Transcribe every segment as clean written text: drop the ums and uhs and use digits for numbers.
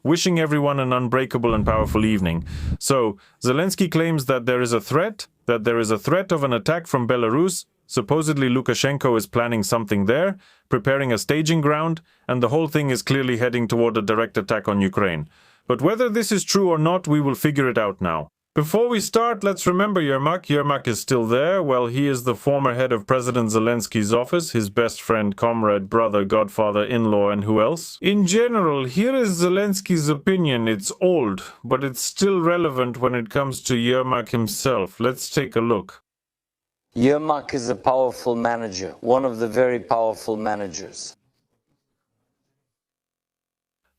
wishing everyone an unbreakable and powerful evening. So, Zelensky claims that there is a threat of an attack from Belarus. Supposedly Lukashenko is planning something there, preparing a staging ground, and the whole thing is clearly heading toward a direct attack on Ukraine. But whether this is true or not, we will figure it out now. Before we start, let's remember Yermak. Yermak is still there. Well, he is the former head of President Zelensky's office, his best friend, comrade, brother, godfather, in-law, and who else? In general, here is Zelensky's opinion. It's old, but it's still relevant when it comes to Yermak himself. Let's take a look. Yermak is a powerful manager, one of the very powerful managers.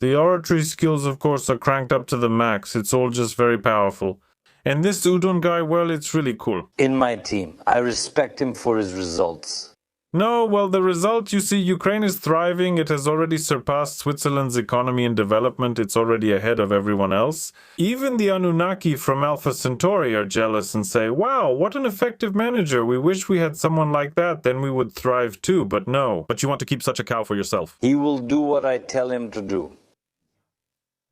The oratory skills, of course, are cranked up to the max. It's all just very powerful. And this Udon guy, well, it's really cool. In my team, I respect him for his results. No, well, the result, you see, Ukraine is thriving. It has already surpassed Switzerland's economy and development. It's already ahead of everyone else. Even the Anunnaki from Alpha Centauri are jealous and say, wow, what an effective manager. We wish we had someone like that, then we would thrive too. But no. But you want to keep such a cow for yourself. He will do what I tell him to do.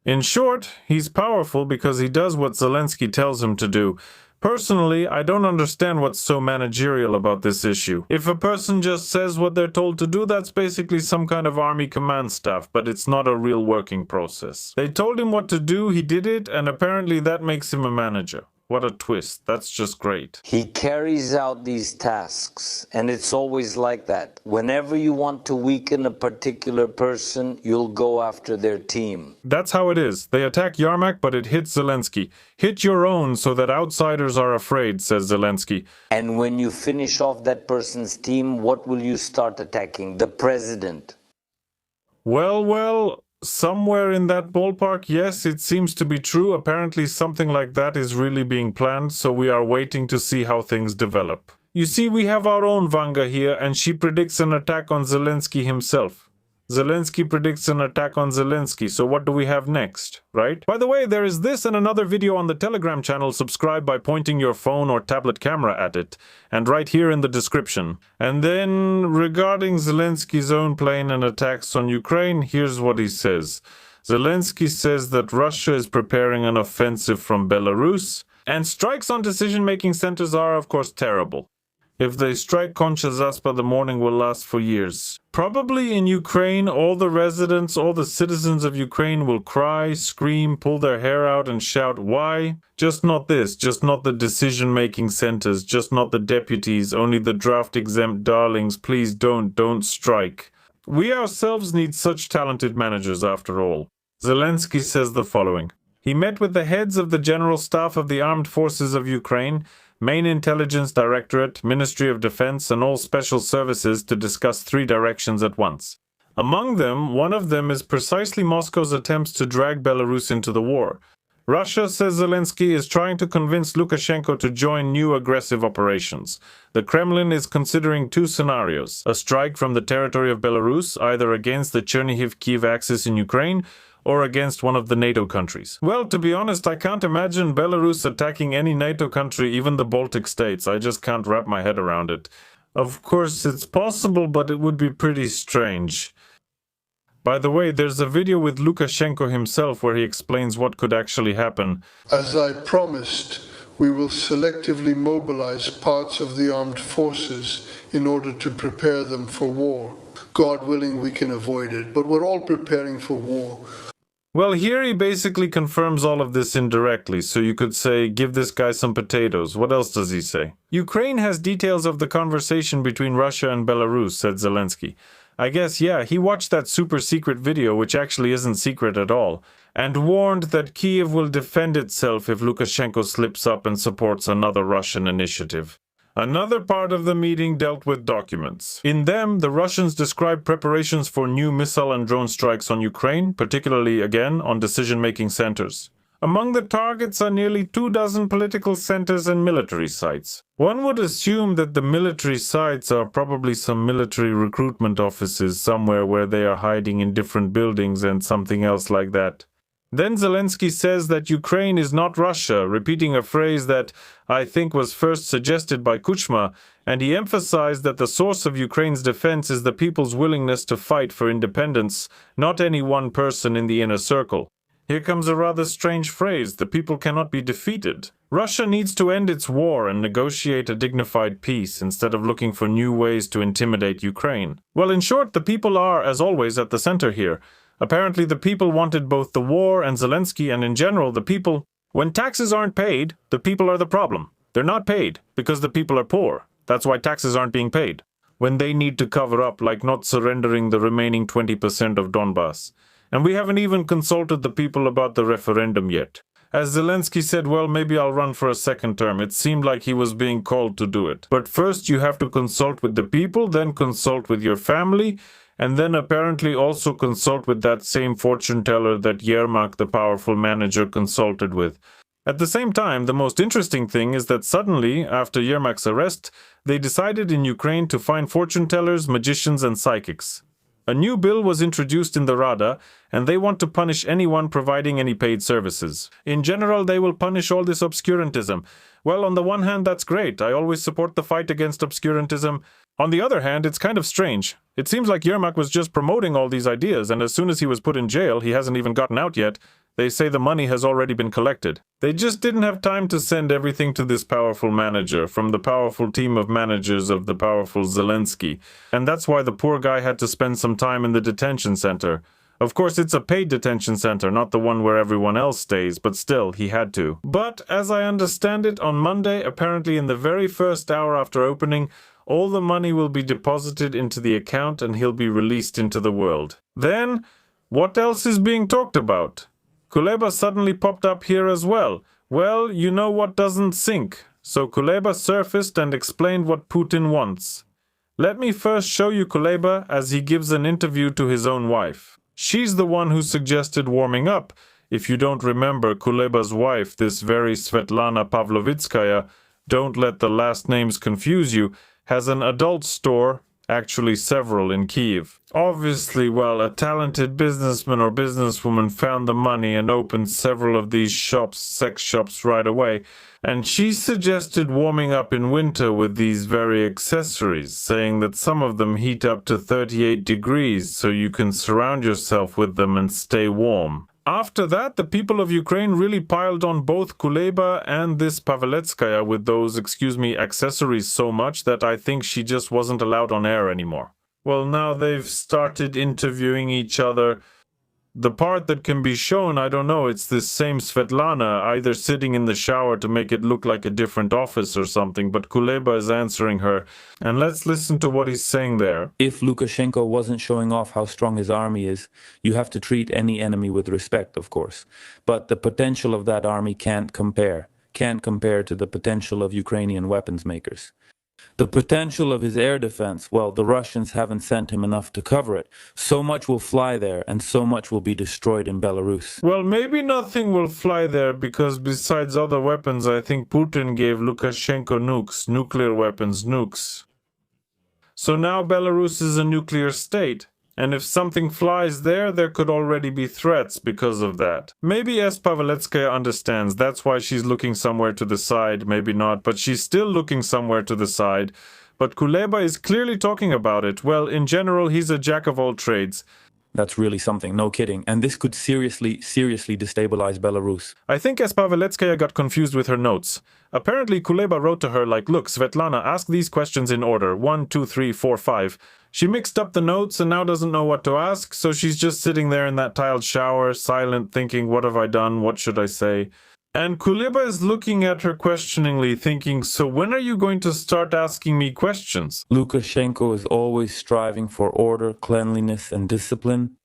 In short, he's powerful because he does what Zelensky tells him to do. Personally, I don't understand what's so managerial about this issue. If a person just says what they're told to do, that's basically some kind of army command staff, but it's not a real working process. They told him what to do, he did it, and apparently that makes him a manager. What a twist. That's just great. He carries out these tasks, and it's always like that. Whenever you want to weaken a particular person, you'll go after their team. That's how it is. They attack Yermak, but it hits Zelensky. Hit your own so that outsiders are afraid, says Zelensky. And when you finish off that person's team, what will you start attacking? The president. Well, somewhere in that ballpark, yes, it seems to be true. Apparently something like that is really being planned, so we are waiting to see how things develop. You see, we have our own Vanga here, and she predicts an attack on Zelensky himself. Zelensky predicts an attack on Zelensky, so what do we have next, right? By the way, there is this and another video on the Telegram channel. Subscribe by pointing your phone or tablet camera at it, and right here in the description. And then, regarding Zelensky's own plane and attacks on Ukraine, here's what he says. Zelensky says that Russia is preparing an offensive from Belarus, and strikes on decision-making centers are, of course, terrible. If they strike Concha Zaspa, the morning will last for years. Probably in Ukraine, all the residents, all the citizens of Ukraine will cry, scream, pull their hair out and shout, why? Just not this, just not the decision-making centers, just not the deputies, only the draft-exempt darlings. Please don't strike. We ourselves need such talented managers after all. Zelensky says the following. He met with the heads of the General Staff of the Armed Forces of Ukraine, Main Intelligence Directorate, Ministry of Defense, and all special services to discuss 3 directions at once. Among them, one of them is precisely Moscow's attempts to drag Belarus into the war. Russia, says Zelensky, is trying to convince Lukashenko to join new aggressive operations. The Kremlin is considering 2 scenarios: a strike from the territory of Belarus, either against the Chernihiv-Kiev axis in Ukraine, or against one of the NATO countries. Well, to be honest, I can't imagine Belarus attacking any NATO country, even the Baltic states. I just can't wrap my head around it. Of course, it's possible, but it would be pretty strange. By the way, there's a video with Lukashenko himself where he explains what could actually happen. As I promised, we will selectively mobilize parts of the armed forces in order to prepare them for war. God willing, we can avoid it, but we're all preparing for war. Well, here he basically confirms all of this indirectly, so you could say, give this guy some potatoes. What else does he say? Ukraine has details of the conversation between Russia and Belarus, said Zelensky. I guess, yeah, he watched that super secret video, which actually isn't secret at all, and warned that Kiev will defend itself if Lukashenko slips up and supports another Russian initiative. Another part of the meeting dealt with documents. In them, the Russians described preparations for new missile and drone strikes on Ukraine, particularly, again, on decision-making centers. Among the targets are nearly 24 political centers and military sites. One would assume that the military sites are probably some military recruitment offices somewhere where they are hiding in different buildings and something else like that. Then Zelensky says that Ukraine is not Russia, repeating a phrase that I think was first suggested by Kuchma, and he emphasized that the source of Ukraine's defense is the people's willingness to fight for independence, not any one person in the inner circle. Here comes a rather strange phrase: the people cannot be defeated. Russia needs to end its war and negotiate a dignified peace instead of looking for new ways to intimidate Ukraine. Well, in short, the people are, as always, at the center here. Apparently, the people wanted both the war and Zelensky, and in general, the people. When taxes aren't paid, the people are the problem. They're not paid because the people are poor. That's why taxes aren't being paid. When they need to cover up, like not surrendering the remaining 20% of Donbass. And we haven't even consulted the people about the referendum yet. As Zelensky said, well, maybe I'll run for a second term. It seemed like he was being called to do it. But first you have to consult with the people, then consult with your family, and then apparently also consult with that same fortune teller that Yermak, the powerful manager, consulted with. At the same time, the most interesting thing is that suddenly, after Yermak's arrest, they decided in Ukraine to find fortune tellers, magicians, and psychics. A new bill was introduced in the Rada, and they want to punish anyone providing any paid services. In general, they will punish all this obscurantism. Well, on the one hand, that's great. I always support the fight against obscurantism. On the other hand, it's kind of strange. It seems like Yermak was just promoting all these ideas, and as soon as he was put in jail, he hasn't even gotten out yet. They say the money has already been collected. They just didn't have time to send everything to this powerful manager from the powerful team of managers of the powerful Zelensky. And that's why the poor guy had to spend some time in the detention center. Of course, it's a paid detention center, not the one where everyone else stays, but still, he had to. But, as I understand it, on Monday, apparently in the very first hour after opening, all the money will be deposited into the account and he'll be released into the world. Then, what else is being talked about? Kuleba suddenly popped up here as well. Well, you know what doesn't sink. So Kuleba surfaced and explained what Putin wants. Let me first show you Kuleba as he gives an interview to his own wife. She's the one who suggested warming up. If you don't remember, Kuleba's wife, this very Svetlana Pavlovitskaya, don't let the last names confuse you, has an adult store, actually several in Kiev. Obviously, well, a talented businessman or businesswoman found the money and opened several of these shops, sex shops, right away. And she suggested warming up in winter with these very accessories, saying that some of them heat up to 38 degrees so you can surround yourself with them and stay warm. After that, the people of Ukraine really piled on both Kuleba and this Paveletskaya with those, accessories so much that I think she just wasn't allowed on air anymore. Well, now they've started interviewing each other. The part that can be shown, I don't know, it's this same Svetlana, either sitting in the shower to make it look like a different office or something, but Kuleba is answering her. And let's listen to what he's saying there. If Lukashenko wasn't showing off how strong his army is, you have to treat any enemy with respect, of course. But the potential of that army can't compare to the potential of Ukrainian weapons makers. The potential of his air defense, well, the Russians haven't sent him enough to cover it. So much will fly there, and so much will be destroyed in Belarus. Well, maybe nothing will fly there, because besides other weapons, I think Putin gave Lukashenko nukes, nuclear weapons, nukes. So now Belarus is a nuclear state. And if something flies there, there could already be threats because of that. Maybe S. Paveletskaya understands, that's why she's looking somewhere to the side, maybe not, but she's still looking somewhere to the side. But Kuleba is clearly talking about it. Well, in general, he's a jack of all trades. That's really something, no kidding. And this could seriously destabilize Belarus. I think S. Paveletskaya got confused with her notes. Apparently, Kuleba wrote to her like, look, Svetlana, ask these questions in order. 1, 2, 3, 4, 5. She mixed up the notes and now doesn't know what to ask, so she's just sitting there in that tiled shower, silent, thinking, what have I done? What should I say? And Kuleba is looking at her questioningly, thinking, so when are you going to start asking me questions? Lukashenko is always striving for order, cleanliness, and discipline.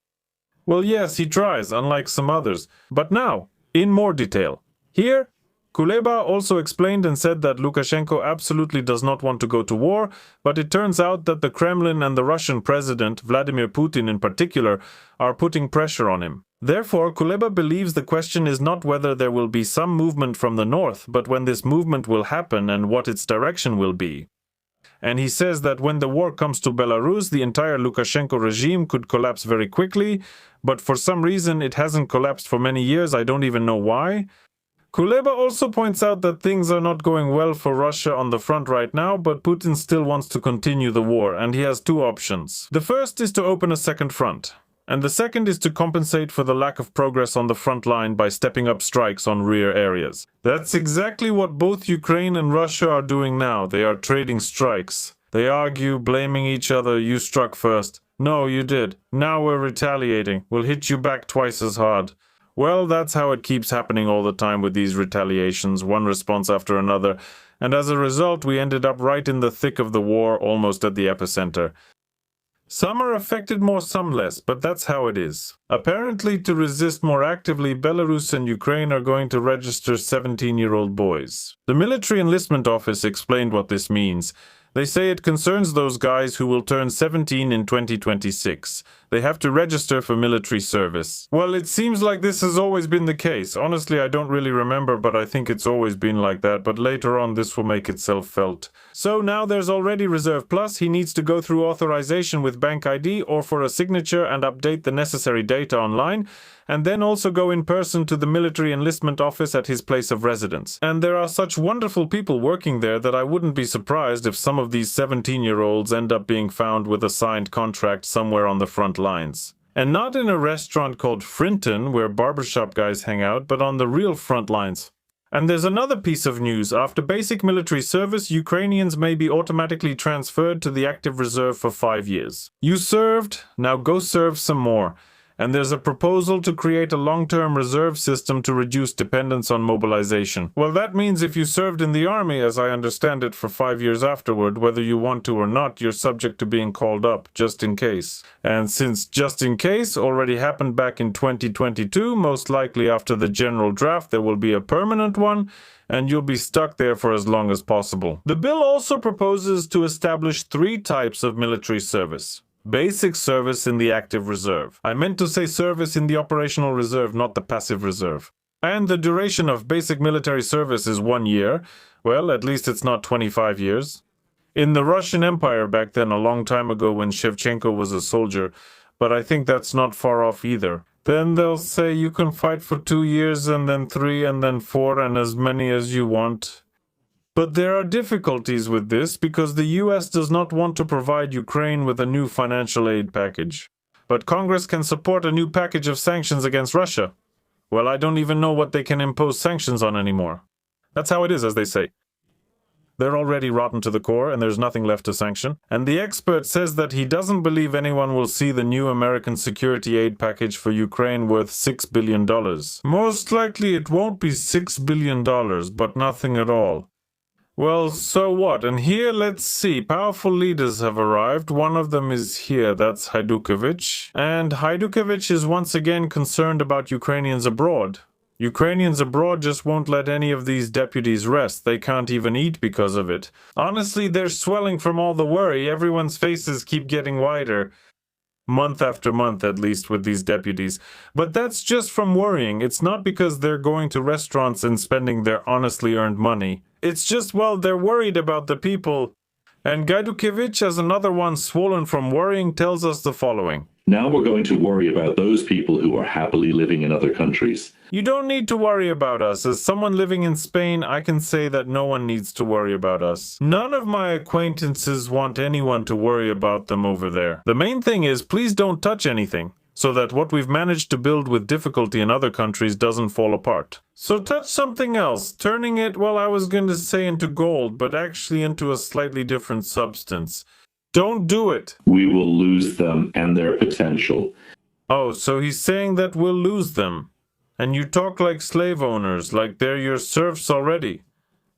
Well, yes, he tries, unlike some others. But now, in more detail. Here, Kuleba also explained and said that Lukashenko absolutely does not want to go to war, but it turns out that the Kremlin and the Russian president, Vladimir Putin in particular, are putting pressure on him. Therefore, Kuleba believes the question is not whether there will be some movement from the north, but when this movement will happen and what its direction will be. And he says that when the war comes to Belarus, the entire Lukashenko regime could collapse very quickly, but for some reason it hasn't collapsed for many years, I don't even know why. Kuleba also points out that things are not going well for Russia on the front right now, but Putin still wants to continue the war, and he has two options. The first is to open a second front. And the second is to compensate for the lack of progress on the front line by stepping up strikes on rear areas. That's exactly what both Ukraine and Russia are doing now. They are trading strikes. They argue, blaming each other. You struck first. No, you did. Now we're retaliating. We'll hit you back twice as hard. Well, that's how it keeps happening all the time with these retaliations, one response after another. And as a result, we ended up right in the thick of the war, almost at the epicenter. Some are affected more, some less, but that's how it is. Apparently, to resist more actively, Belarus and Ukraine are going to register 17-year-old boys. The military enlistment office explained what this means. They say it concerns those guys who will turn 17 in 2026. They have to register for military service. Well, it seems like this has always been the case. Honestly, I don't really remember, but I think it's always been like that. But later on, this will make itself felt. So now there's already Reserve Plus. He needs to go through authorization with Bank ID or for a signature and update the necessary data online, and then also go in person to the military enlistment office at his place of residence. And there are such wonderful people working there that I wouldn't be surprised if some of these 17-year-olds end up being found with a signed contract somewhere on the front lines. And not in a restaurant called Frinton, where barbershop guys hang out, but on the real front lines. And there's another piece of news. After basic military service, Ukrainians may be automatically transferred to the active reserve for 5 years. You served, now go serve some more. And there's a proposal to create a long-term reserve system to reduce dependence on mobilization. Well, that means if you served in the army, as I understand it, for 5 years afterward, whether you want to or not, you're subject to being called up, just in case. And since just in case already happened back in 2022, most likely after the general draft, there will be a permanent one, and you'll be stuck there for as long as possible. The bill also proposes to establish 3 types of military service. Basic service in the active reserve. I meant to say service in the operational reserve, not the passive reserve. And the duration of basic military service is 1 year. Well, at least it's not 25 years. In the Russian Empire back then, a long time ago when Shevchenko was a soldier, but I think that's not far off either. Then they'll say you can fight for 2 years and then 3 and then 4 and as many as you want. But there are difficulties with this because the US does not want to provide Ukraine with a new financial aid package. But Congress can support a new package of sanctions against Russia. Well, I don't even know what they can impose sanctions on anymore. That's how it is, as they say. They're already rotten to the core and there's nothing left to sanction. And the expert says that he doesn't believe anyone will see the new American security aid package for Ukraine worth $6 billion. Most likely it won't be $6 billion, but nothing at all. Well, so what? And here, let's see, powerful leaders have arrived. One of them is here, that's Haidukevich. And Haidukevich is once again concerned about Ukrainians abroad. Ukrainians abroad just won't let any of these deputies rest. They can't even eat because of it. Honestly, they're swelling from all the worry. Everyone's faces keep getting wider. Month after month, at least, with these deputies. But that's just from worrying. It's not because they're going to restaurants and spending their honestly earned money. It's just, well, they're worried about the people. And Gajdukevich, as another one swollen from worrying, tells us the following. Now we're going to worry about those people who are happily living in other countries. You don't need to worry about us. As someone living in Spain, I can say that no one needs to worry about us. None of my acquaintances want anyone to worry about them over there. The main thing is, please don't touch anything, so that what we've managed to build with difficulty in other countries doesn't fall apart. So touch something else, turning it, well, I was going to say into gold, but actually into a slightly different substance. Don't do it. We will lose them and their potential. Oh, so he's saying that we'll lose them. And you talk like slave owners, like they're your serfs already.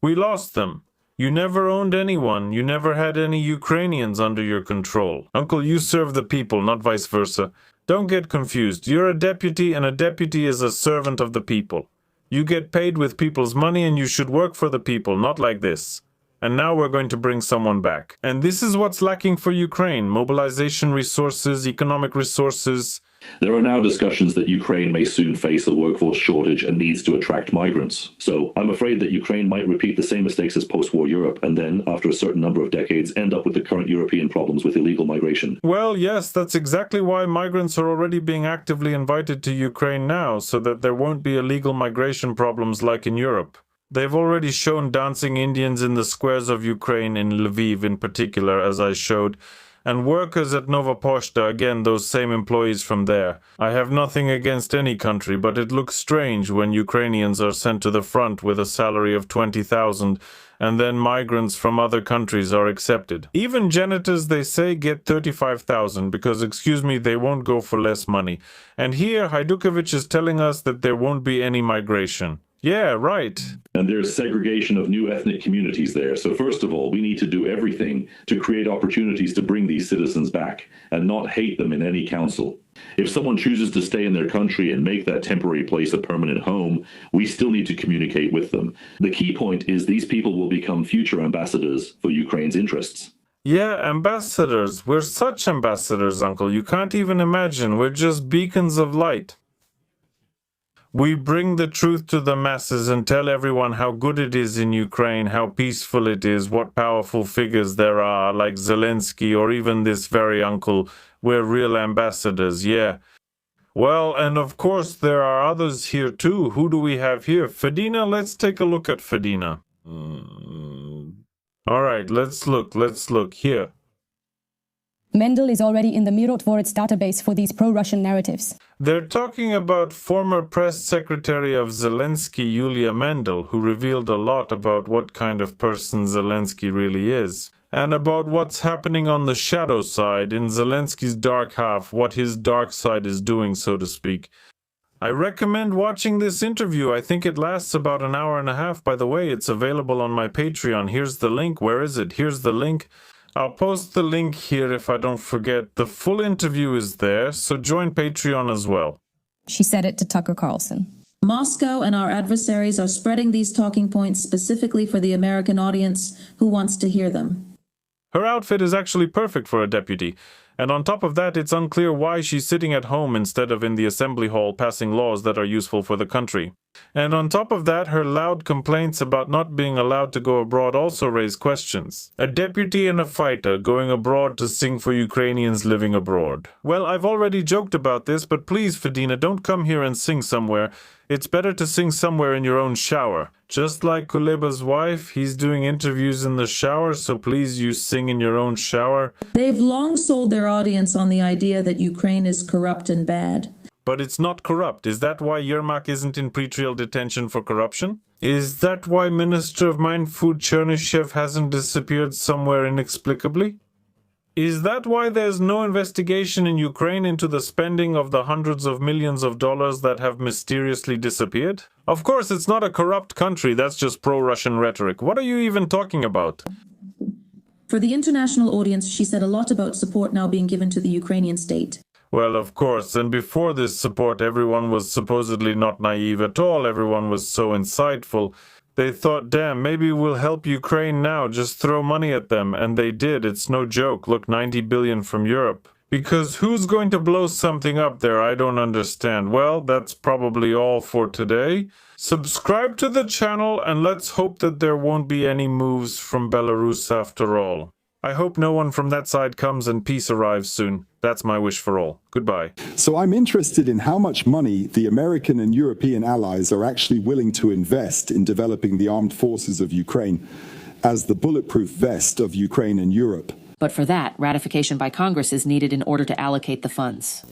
We lost them. You never owned anyone. You never had any Ukrainians under your control. Uncle, you serve the people, not vice versa. Don't get confused. You're a deputy, and a deputy is a servant of the people. You get paid with people's money, and you should work for the people, not like this. And now we're going to bring someone back. And this is what's lacking for Ukraine. Mobilization resources, economic resources. There are now discussions that Ukraine may soon face a workforce shortage and needs to attract migrants. So I'm afraid that Ukraine might repeat the same mistakes as post-war Europe and then, after a certain number of decades, end up with the current European problems with illegal migration. Well, yes, that's exactly why migrants are already being actively invited to Ukraine now, so that there won't be illegal migration problems like in Europe. They've already shown dancing Indians in the squares of Ukraine, in Lviv in particular, as I showed. And workers at Nova Poshta, again, those same employees from there. I have nothing against any country, but it looks strange when Ukrainians are sent to the front with a salary of 20,000, and then migrants from other countries are accepted. Even janitors, they say, get 35,000 because, excuse me, they won't go for less money. And here, Hajdukovic is telling us that there won't be any migration. Yeah, right. And there's segregation of new ethnic communities there. So first of all, we need to do everything to create opportunities to bring these citizens back and not hate them in any council. If someone chooses to stay in their country and make that temporary place a permanent home, we still need to communicate with them. The key point is these people will become future ambassadors for Ukraine's interests. Yeah, ambassadors. We're such ambassadors, Uncle. You can't even imagine. We're just beacons of light. We bring the truth to the masses and tell everyone how good it is in Ukraine, how peaceful it is, what powerful figures there are, like Zelensky or even this very uncle. We're real ambassadors, yeah. Well, and of course there are others here too. Who do we have here? Fedina, let's take a look at Fedina. All right, let's look here. Mendel is already in the Mirotvorets database for these pro-Russian narratives. They're talking about former press secretary of Zelensky, Yulia Mendel, who revealed a lot about what kind of person Zelensky really is, and about what's happening on the shadow side, in Zelensky's dark half, what his dark side is doing, so to speak. I recommend watching this interview. I think it lasts about an hour and a half. By the way, it's available on my Patreon. Here's the link. Where is it? Here's the link. I'll post the link here if I don't forget. The full interview is there, so join Patreon as well. She said it to Tucker Carlson. Moscow and our adversaries are spreading these talking points specifically for the American audience who wants to hear them. Her outfit is actually perfect for a deputy. And on top of that, it's unclear why she's sitting at home instead of in the assembly hall passing laws that are useful for the country. And on top of that, her loud complaints about not being allowed to go abroad also raise questions. A deputy and a fighter going abroad to sing for Ukrainians living abroad. Well, I've already joked about this, but please, Fedina, don't come here and sing somewhere. It's better to sing somewhere in your own shower. Just like Kuleba's wife, he's doing interviews in the shower, so please you sing in your own shower. They've long sold their audience on the idea that Ukraine is corrupt and bad. But it's not corrupt. Is that why Yermak isn't in pretrial detention for corruption? Is that why Minister of Mine Food Chernyshev hasn't disappeared somewhere inexplicably? Is that why there's no investigation in Ukraine into the spending of the hundreds of millions of dollars that have mysteriously disappeared? Of course, it's not a corrupt country, that's just pro-Russian rhetoric. What are you even talking about? For the international audience, she said a lot about support now being given to the Ukrainian state. Well, of course, and before this support, everyone was supposedly not naive at all. Everyone was so insightful. They thought, damn, maybe we'll help Ukraine now, just throw money at them. And they did, it's no joke. Look, 90 billion from Europe. Because who's going to blow something up there? I don't understand. Well, that's probably all for today. Subscribe to the channel and let's hope that there won't be any moves from Belarus after all. I hope no one from that side comes and peace arrives soon. That's my wish for all. Goodbye. So I'm interested in how much money the American and European allies are actually willing to invest in developing the armed forces of Ukraine as the bulletproof vest of Ukraine and Europe. But for that, ratification by Congress is needed in order to allocate the funds.